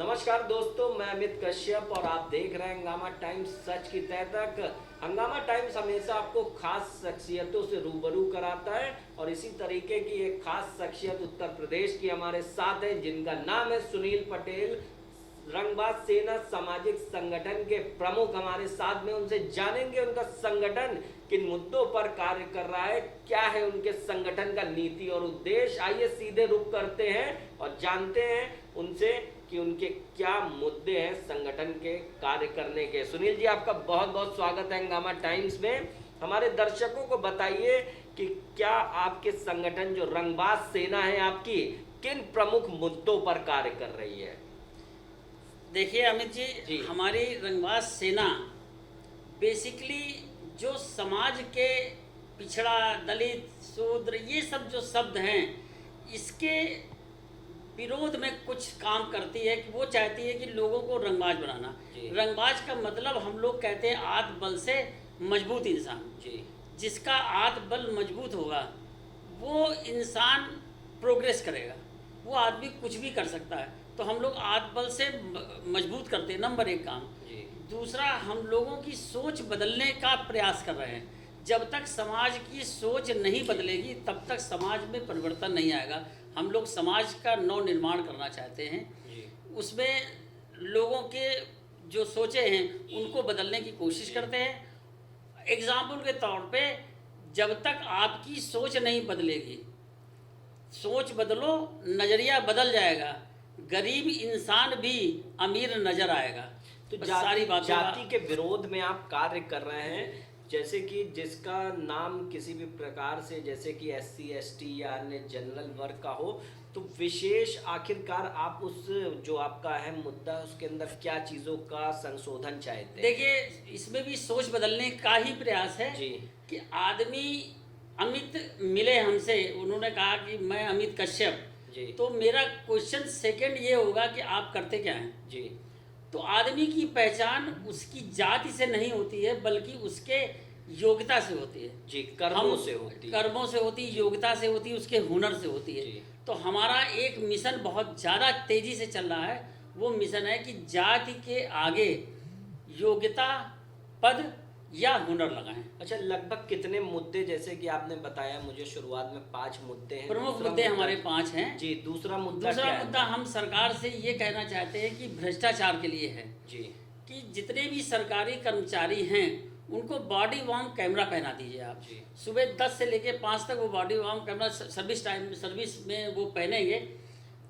नमस्कार दोस्तों, मैं अमित कश्यप और आप देख रहे हैं हंगामा टाइम्स सच की तह तक। हंगामा टाइम्स हमेशा आपको खास शख्सियतों से रूबरू कराता है और इसी तरीके की एक खास शख्सियत उत्तर प्रदेश की हमारे साथ है, जिनका नाम है सुनील पटेल। रंगबाज सेना सामाजिक संगठन के प्रमुख हमारे साथ में, उनसे जानेंगे उनका संगठन किन मुद्दों पर कार्य कर रहा है, क्या है उनके संगठन का नीति और उद्देश्य। आइए सीधे रुख करते हैं और जानते हैं उनसे कि उनके क्या मुद्दे हैं संगठन के कार्य करने के। सुनील जी, आपका बहुत बहुत स्वागत है हंगामा टाइम्स में। हमारे दर्शकों को बताइए कि क्या आपके संगठन जो रंगबाज सेना है आपकी, किन प्रमुख मुद्दों पर कार्य कर रही है। देखिए अमित जी, हमारी रंगबाज सेना बेसिकली जो समाज के पिछड़ा, दलित, शूद्र, ये सब जो शब्द हैं, इसके विरोध में कुछ काम करती है कि वो चाहती है कि लोगों को रंगबाज बनाना। रंगबाज का मतलब हम लोग कहते हैं आत्मबल से मजबूत इंसान। जिसका आत्मबल मजबूत होगा वो इंसान प्रोग्रेस करेगा, वो आदमी कुछ भी कर सकता है। तो हम लोग आत्मबल से मजबूत करते हैं, नंबर एक काम। दूसरा, हम लोगों की सोच बदलने का प्रयास कर रहे हैं। जब तक समाज की सोच नहीं बदलेगी तब तक समाज में परिवर्तन नहीं आएगा। हम लोग समाज का नव निर्माण करना चाहते हैं। उसमें लोगों के जो सोचे हैं उनको बदलने की कोशिश करते हैं। एग्जाम्पल के तौर पे, जब तक आपकी सोच नहीं बदलेगी, सोच बदलो, नज़रिया बदल जाएगा, गरीब इंसान भी अमीर नजर आएगा। तो जाति के विरोध में आप कार्य कर रहे हैं, जैसे कि जिसका नाम किसी भी प्रकार से, जैसे कि SC ST या अन्य जनरल वर्ग का हो, तो विशेष आखिरकार आप उस जो आपका अहम मुद्दा है उसके अंदर क्या चीज़ों का संशोधन चाहते हैं। देखिए, इसमें भी सोच बदलने का ही प्रयास है कि आदमी अमित मिले हमसे, उन्होंने कहा कि मैं अमित कश्यप, तो मेरा क्वेश्चन सेकंड ये होगा कि आप करते क्या हैं। तो आदमी की पहचान उसकी जाति से नहीं होती है, बल्कि उसके योग्यता से होती है। कर्मों से होती है, योग्यता से होती है, उसके हुनर से होती है। तो हमारा एक मिशन बहुत ज़्यादा तेज़ी से चल रहा है। वो मिशन है कि जाति के आगे योग्यता, पद या हुनर लगाएं। अच्छा, लगभग कितने मुद्दे, जैसे कि आपने बताया मुझे शुरुआत में 5 मुद्दे हैं, प्रमुख मुद्दे हमारे 5 हैं। दूसरा मुद्दा हम सरकार से ये कहना चाहते हैं कि भ्रष्टाचार के लिए है कि जितने भी सरकारी कर्मचारी हैं उनको बॉडी वार्म कैमरा पहना दीजिए आप। सुबह 10 से लेकर 5 तक वो बॉडी वार्म कैमरा सर्विस में वो पहनेंगे।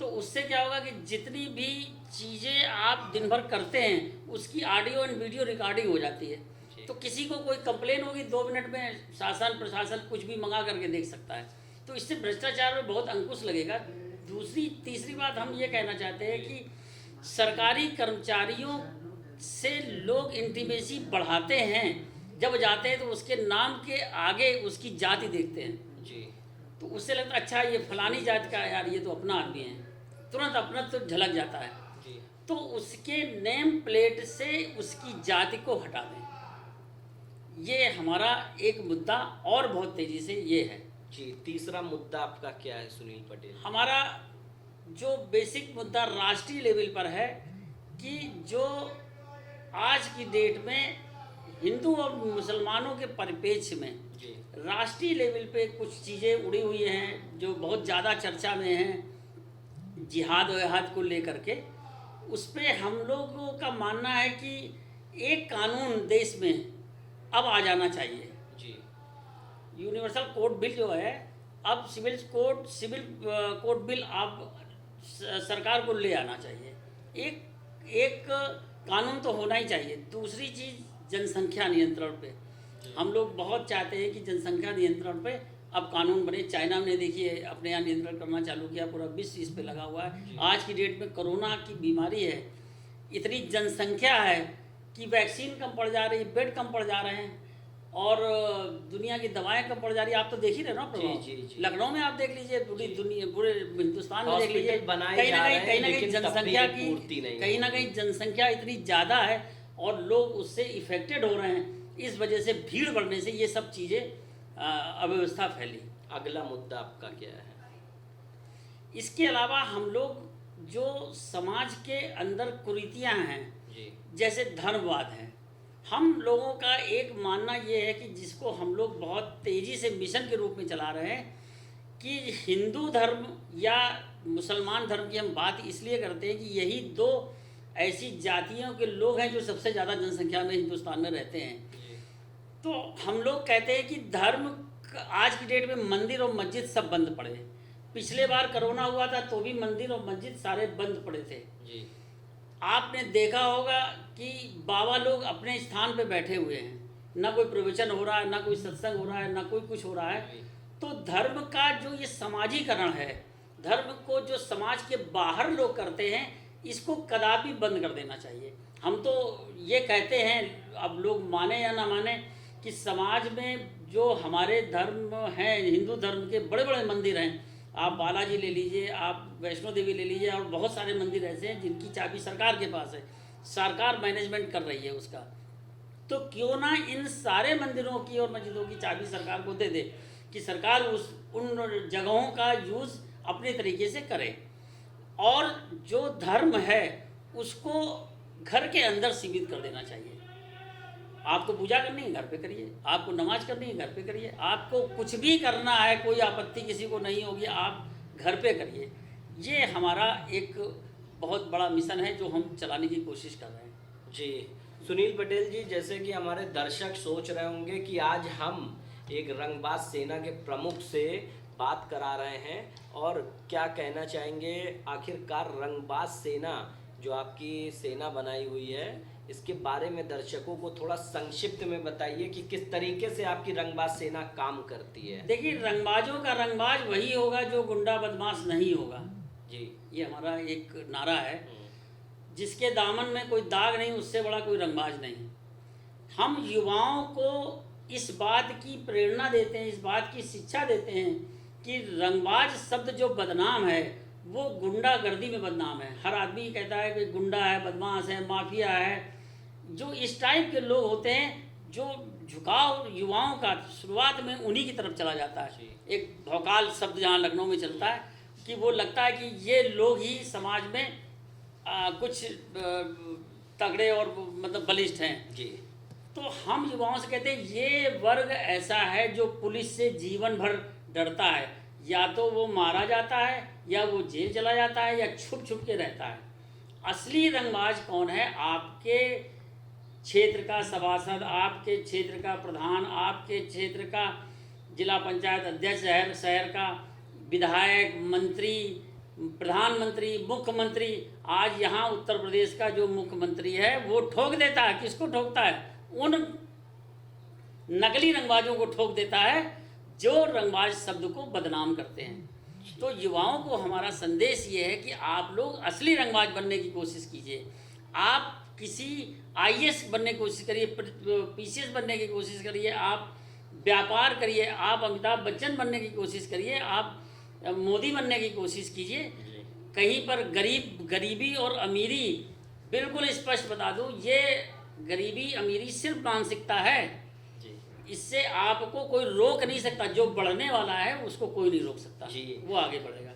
तो उससे क्या होगा कि जितनी भी चीज़ें आप दिन भर करते हैं उसकी ऑडियो एंड वीडियो रिकॉर्डिंग हो जाती है। तो किसी को कोई कंप्लेन होगी, 2 मिनट में शासन प्रशासन कुछ भी मंगा करके देख सकता है। तो इससे भ्रष्टाचार में बहुत अंकुश लगेगा। तीसरी बात हम ये कहना चाहते हैं कि सरकारी कर्मचारियों से लोग इंटीमेसी बढ़ाते हैं, जब जाते हैं तो उसके नाम के आगे उसकी जाति देखते हैं। तो उससे लगता है अच्छा ये फलानी जाति का यार, ये तो अपना आदमी है, तुरंत अपना तो झलक जाता है। तो उसके नेम प्लेट से उसकी जाति को हटा दें। ये हमारा एक मुद्दा और बहुत तेज़ी से ये है। तीसरा मुद्दा आपका क्या है सुनील पटेल? हमारा जो बेसिक मुद्दा राष्ट्रीय लेवल पर है कि जो आज की डेट में हिंदू और मुसलमानों के परिप्रेक्ष्य में राष्ट्रीय लेवल पे कुछ चीज़ें उड़ी हुई हैं जो बहुत ज़्यादा चर्चा में हैं, जिहाद वहाद को लेकर के। उस पर हम लोगों का मानना है कि एक कानून देश में अब आ जाना चाहिए। यूनिवर्सल कोड बिल जो है, अब सिविल कोड बिल अब सरकार को ले आना चाहिए। एक कानून तो होना ही चाहिए। दूसरी चीज़, जनसंख्या नियंत्रण पे हम लोग बहुत चाहते हैं कि जनसंख्या नियंत्रण पे अब कानून बने। चाइना ने देखिए अपने यहाँ नियंत्रण करना चालू किया, पूरा विश्व इस पे लगा हुआ है। आज की डेट में कोरोना की बीमारी है, इतनी जनसंख्या है कि वैक्सीन कम पड़ जा रही, बेड कम पड़ जा रहे हैं और दुनिया की दवाएं कम पड़ जा रही है। आप तो देख ही रहे ना प्रभाव। लखनऊ में आप देख लीजिए, पूरी दुनिया, पूरे हिंदुस्तान में देख लीजिए, कहीं ना कहीं जनसंख्या की, कहीं ना कहीं जनसंख्या इतनी ज़्यादा है और लोग उससे इफेक्टेड हो रहे हैं। इस वजह से भीड़ बढ़ने से ये सब चीज़ें अव्यवस्था फैली। अगला मुद्दा आपका क्या है? इसके अलावा हम लोग जो समाज के अंदर कुरीतियां हैं, जी जैसे धर्मवाद है, हम लोगों का एक मानना ये है कि जिसको हम लोग बहुत तेज़ी से मिशन के रूप में चला रहे हैं कि हिंदू धर्म या मुसलमान धर्म की हम बात इसलिए करते हैं कि यही दो ऐसी जातियों के लोग हैं जो सबसे ज़्यादा जनसंख्या में हिंदुस्तान में रहते हैं। जी तो हम लोग कहते हैं कि धर्म आज की डेट में मंदिर और मस्जिद सब बंद पड़े। पिछले बार कोरोना हुआ था तो भी मंदिर और मस्जिद सारे बंद पड़े थे। जी आपने देखा होगा कि बाबा लोग अपने स्थान पे बैठे हुए हैं, ना कोई प्रवचन हो रहा है, ना कोई सत्संग हो रहा है, ना कोई कुछ हो रहा है। जी तो धर्म का जो ये समाजीकरण है, धर्म को जो समाज के बाहर लोग करते हैं, इसको कदापि बंद कर देना चाहिए। हम तो ये कहते हैं, अब लोग माने या ना माने, कि समाज में जो हमारे धर्म हैं, हिंदू धर्म के बड़े बड़े मंदिर हैं, आप बालाजी ले लीजिए, आप वैष्णो देवी ले लीजिए, और बहुत सारे मंदिर ऐसे हैं जिनकी चाबी सरकार के पास है, सरकार मैनेजमेंट कर रही है उसका। तो क्यों ना इन सारे मंदिरों की और मस्जिदों की चाबी सरकार को दे दे कि सरकार उन जगहों का यूज़ अपने तरीके से करे, और जो धर्म है उसको घर के अंदर सीमित कर देना चाहिए। आपको पूजा करनी है घर पे करिए, आपको नमाज करनी है घर पे करिए, आपको कुछ भी करना है, कोई आपत्ति किसी को नहीं होगी, आप घर पे करिए। ये हमारा एक बहुत बड़ा मिशन है जो हम चलाने की कोशिश कर रहे हैं। जी सुनील पटेल जी, जैसे कि हमारे दर्शक सोच रहे होंगे कि आज हम एक रंगबाज सेना के प्रमुख से बात करा रहे हैं, और क्या कहना चाहेंगे आखिरकार रंगबाज सेना जो आपकी सेना बनाई हुई है, इसके बारे में दर्शकों को थोड़ा संक्षिप्त में बताइए कि किस तरीके से आपकी रंगबाज सेना काम करती है। देखिए, रंगबाजों का रंगबाज वही होगा जो गुंडा बदमाश नहीं होगा। जी ये हमारा एक नारा है, जिसके दामन में कोई दाग नहीं, उससे बड़ा कोई रंगबाज नहीं। हम युवाओं को इस बात की प्रेरणा देते हैं, इस बात की शिक्षा देते हैं कि रंगबाज शब्द जो बदनाम है वो गुंडागर्दी में बदनाम है। हर आदमी कहता है कि गुंडा है, बदमाश है, माफिया है। जो इस टाइप के लोग होते हैं, जो झुकाव युवाओं का शुरुआत में उन्हीं की तरफ चला जाता है। एक भौकाल शब्द जहाँ लखनऊ में चलता है कि वो लगता है कि ये लोग ही समाज में कुछ तगड़े और मतलब बलिष्ठ हैं। जी तो हम युवाओं से कहते हैं ये वर्ग ऐसा है जो पुलिस से जीवन भर डरता है, या तो वो मारा जाता है, या वो जेल चला जाता है, या छुप छुप के रहता है। असली रंगबाज कौन है? आपके क्षेत्र का सभासद, आपके क्षेत्र का प्रधान, आपके क्षेत्र का जिला पंचायत अध्यक्ष, शहर का विधायक, मंत्री, प्रधानमंत्री, मुख्यमंत्री। आज यहाँ उत्तर प्रदेश का जो मुख्यमंत्री है वो ठोक देता है। किसको ठोकता है? उन नकली रंगबाजों को ठोक देता है जो रंगबाज शब्द को बदनाम करते हैं। तो युवाओं को हमारा संदेश ये है कि आप लोग असली रंगबाज बनने की कोशिश कीजिए। आप किसी आईएएस बनने की कोशिश करिए, पीसीएस बनने की कोशिश करिए, आप व्यापार करिए, आप अमिताभ बच्चन बनने की कोशिश करिए, आप मोदी बनने की कोशिश कीजिए। कहीं पर गरीबी और अमीरी, बिल्कुल स्पष्ट बता दूं, ये गरीबी अमीरी सिर्फ मानसिकता है। इससे आपको कोई रोक नहीं सकता। जो बढ़ने वाला है उसको कोई नहीं रोक सकता, वो आगे बढ़ेगा।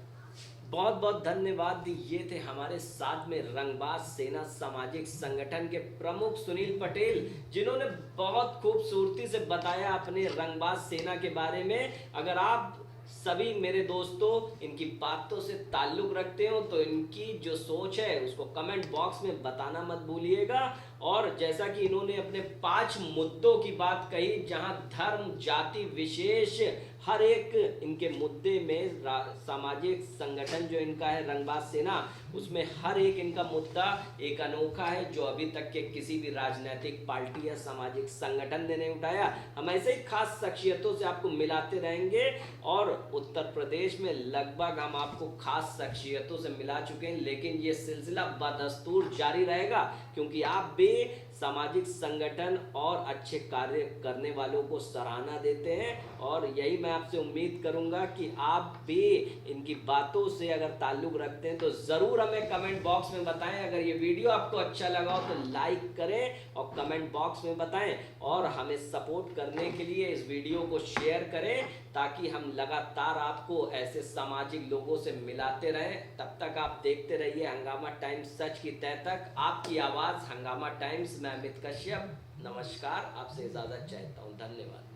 बहुत बहुत धन्यवाद। ये थे हमारे साथ में रंगबाज सेना सामाजिक संगठन के प्रमुख सुनील पटेल, जिन्होंने बहुत खूबसूरती से बताया अपने रंगबाज सेना के बारे में। अगर आप सभी मेरे दोस्तों इनकी बातों से ताल्लुक रखते हो तो इनकी जो सोच है उसको कमेंट बॉक्स में बताना मत भूलिएगा। और जैसा कि इन्होंने अपने 5 मुद्दों की बात कही, जहां धर्म, जाति विशेष हर एक इनके मुद्दे में सामाजिक संगठन जो इनका है रंगबाज सेना, उसमें हर एक इनका मुद्दा एक अनोखा है जो अभी तक के किसी भी राजनीतिक पार्टी या सामाजिक संगठन ने नहीं उठाया। हम ऐसे ही खास शख्सियतों से आपको मिलाते रहेंगे, और उत्तर प्रदेश में लगभग हम आपको खास शख्सियतों से मिला चुके हैं, लेकिन ये सिलसिला बदस्तूर जारी रहेगा, क्योंकि आप भी सामाजिक संगठन और अच्छे कार्य करने वालों को सराहना देते हैं। और यही मैं आपसे उम्मीद करूंगा कि आप भी इनकी बातों से अगर ताल्लुक़ रखते हैं तो ज़रूर हमें कमेंट बॉक्स में बताएं। अगर ये वीडियो आपको अच्छा लगा हो तो लाइक करें और कमेंट बॉक्स में बताएं, और हमें सपोर्ट करने के लिए इस वीडियो को शेयर करें ताकि हम लगातार आपको ऐसे सामाजिक लोगों से मिलाते रहें। तब तक आप देखते रहिए हंगामा टाइम्स, सच की तह तक, आपकी आवाज़ हंगामा टाइम्स। मैं अमित कश्यप, नमस्कार, आपसे इजाज़त चाहता हूँ। धन्यवाद।